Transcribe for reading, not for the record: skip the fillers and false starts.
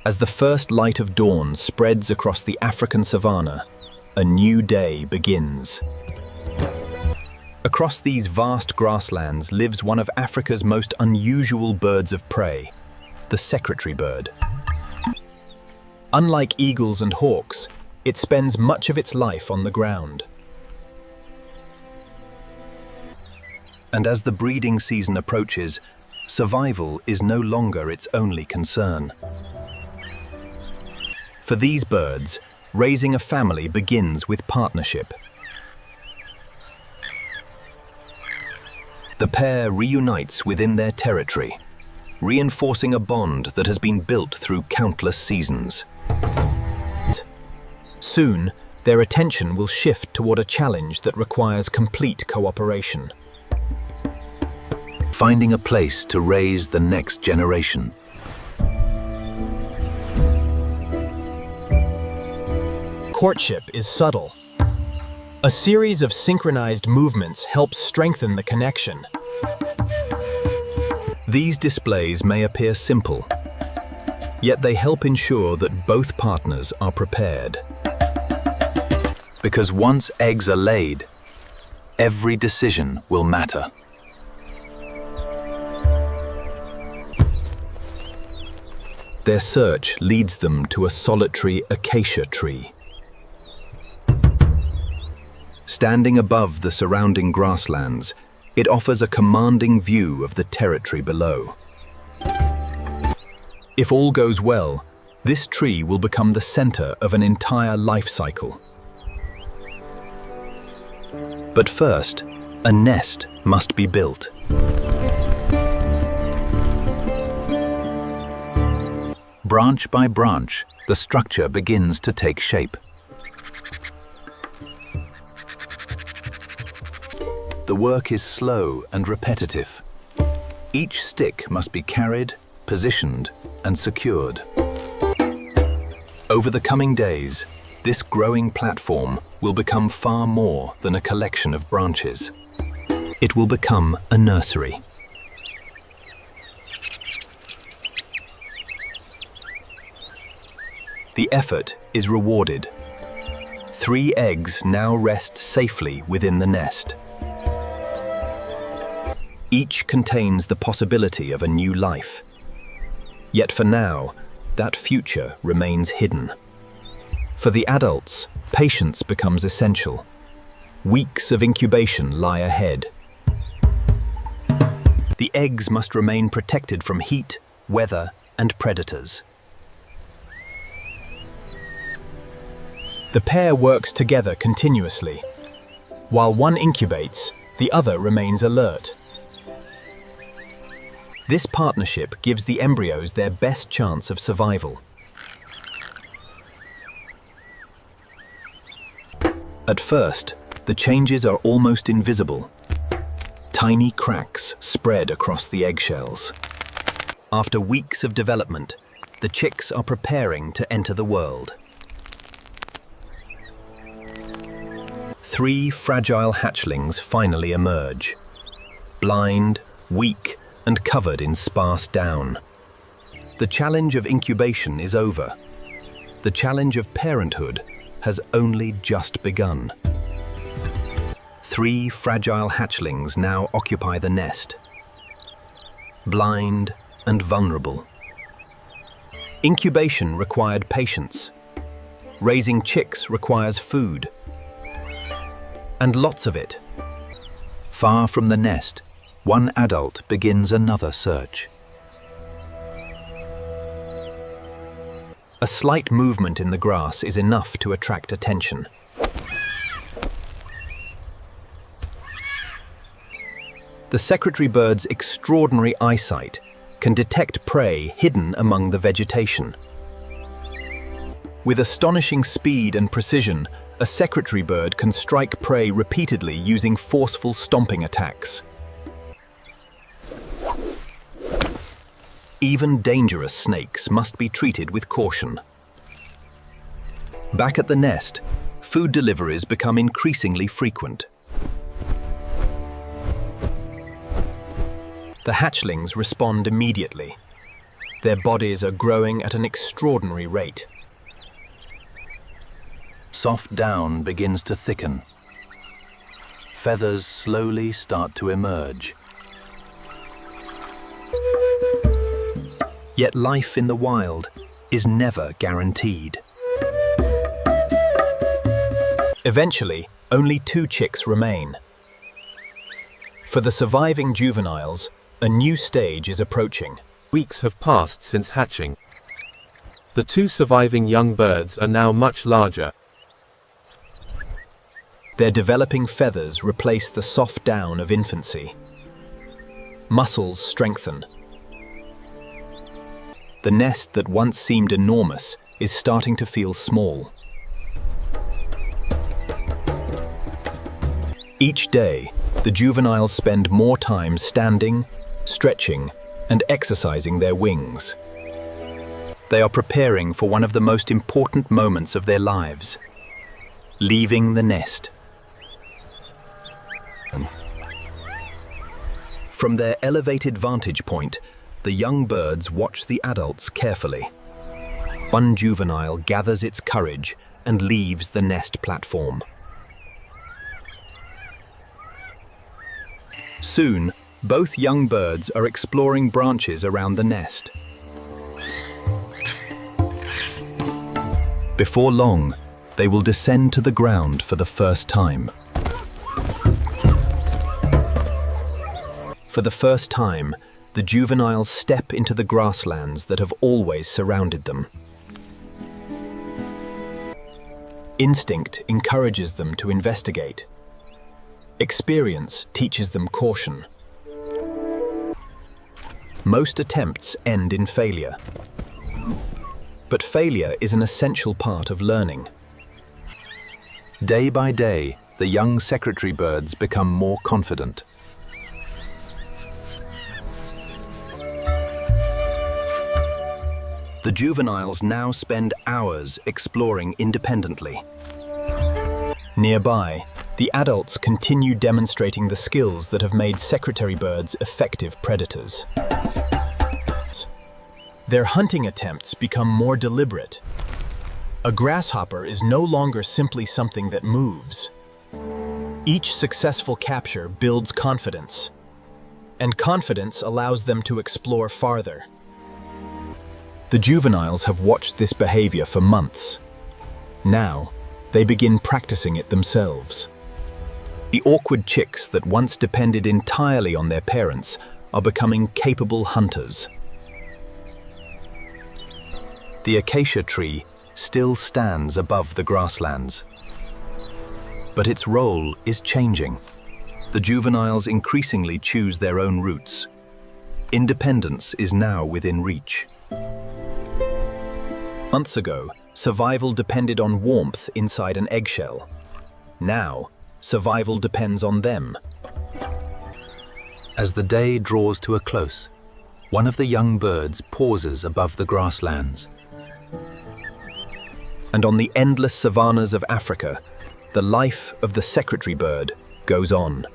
As the first light of dawn spreads across the African savanna, a new day begins. Across these vast grasslands lives one of Africa's most unusual birds of prey, the secretarybird. Unlike eagles and hawks, it spends much of its life on the ground. And as the breeding season approaches, survival is no longer its only concern. For these birds, raising a family begins with partnership. The pair reunites within their territory, reinforcing a bond that has been built through countless seasons. Soon, their attention will shift toward a challenge that requires complete cooperation. Finding a place to raise the next generation. Courtship is subtle. A series of synchronized movements helps strengthen the connection. These displays may appear simple, yet they help ensure that both partners are prepared. Because once eggs are laid, every decision will matter. Their search leads them to a solitary acacia tree. Standing above the surrounding grasslands, it offers a commanding view of the territory below. If all goes well, this tree will become the center of an entire life cycle. But first, a nest must be built. Branch by branch, the structure begins to take shape. The work is slow and repetitive. Each stick must be carried, positioned, and secured. Over the coming days, this growing platform will become far more than a collection of branches. It will become a nursery. The effort is rewarded. 3 eggs now rest safely within the nest. Each contains the possibility of a new life. Yet for now, that future remains hidden. For the adults, patience becomes essential. Weeks of incubation lie ahead. The eggs must remain protected from heat, weather, and predators. The pair works together continuously. While one incubates, the other remains alert. This partnership gives the embryos their best chance of survival. At first, the changes are almost invisible. Tiny cracks spread across the eggshells. After weeks of development, the chicks are preparing to enter the world. 3 fragile hatchlings finally emerge. Blind, weak, and covered in sparse down. The challenge of incubation is over. The challenge of parenthood has only just begun. 3 fragile hatchlings now occupy the nest. Blind and vulnerable. Incubation required patience. Raising chicks requires food. And lots of it. Far from the nest, one adult begins another search. A slight movement in the grass is enough to attract attention. The secretarybird's extraordinary eyesight can detect prey hidden among the vegetation. With astonishing speed and precision, a secretarybird can strike prey repeatedly using forceful stomping attacks. Even dangerous snakes must be treated with caution. Back at the nest, food deliveries become increasingly frequent. The hatchlings respond immediately. Their bodies are growing at an extraordinary rate. Soft down begins to thicken. Feathers slowly start to emerge. Yet life in the wild is never guaranteed. Eventually, only 2 chicks remain. For the surviving juveniles, a new stage is approaching. Weeks have passed since hatching. The 2 surviving young birds are now much larger. Their developing feathers replace the soft down of infancy. Muscles strengthen. The nest that once seemed enormous is starting to feel small. Each day, the juveniles spend more time standing, stretching, and exercising their wings. They are preparing for one of the most important moments of their lives: leaving the nest. From their elevated vantage point, the young birds watch the adults carefully. One juvenile gathers its courage and leaves the nest platform. Soon, both young birds are exploring branches around the nest. Before long, they will descend to the ground for the first time. For the first time, the juveniles step into the grasslands that have always surrounded them. Instinct encourages them to investigate. Experience teaches them caution. Most attempts end in failure. But failure is an essential part of learning. Day by day, the young secretary birds become more confident. The juveniles now spend hours exploring independently. Nearby, the adults continue demonstrating the skills that have made secretary birds effective predators. Their hunting attempts become more deliberate. A grasshopper is no longer simply something that moves. Each successful capture builds confidence, and confidence allows them to explore farther. The juveniles have watched this behavior for months. Now, they begin practicing it themselves. The awkward chicks that once depended entirely on their parents are becoming capable hunters. The acacia tree still stands above the grasslands. But its role is changing. The juveniles increasingly choose their own routes. Independence is now within reach. Months ago, survival depended on warmth inside an eggshell. Now, survival depends on them. As the day draws to a close, one of the young birds pauses above the grasslands. And on the endless savannas of Africa, the life of the secretary bird goes on.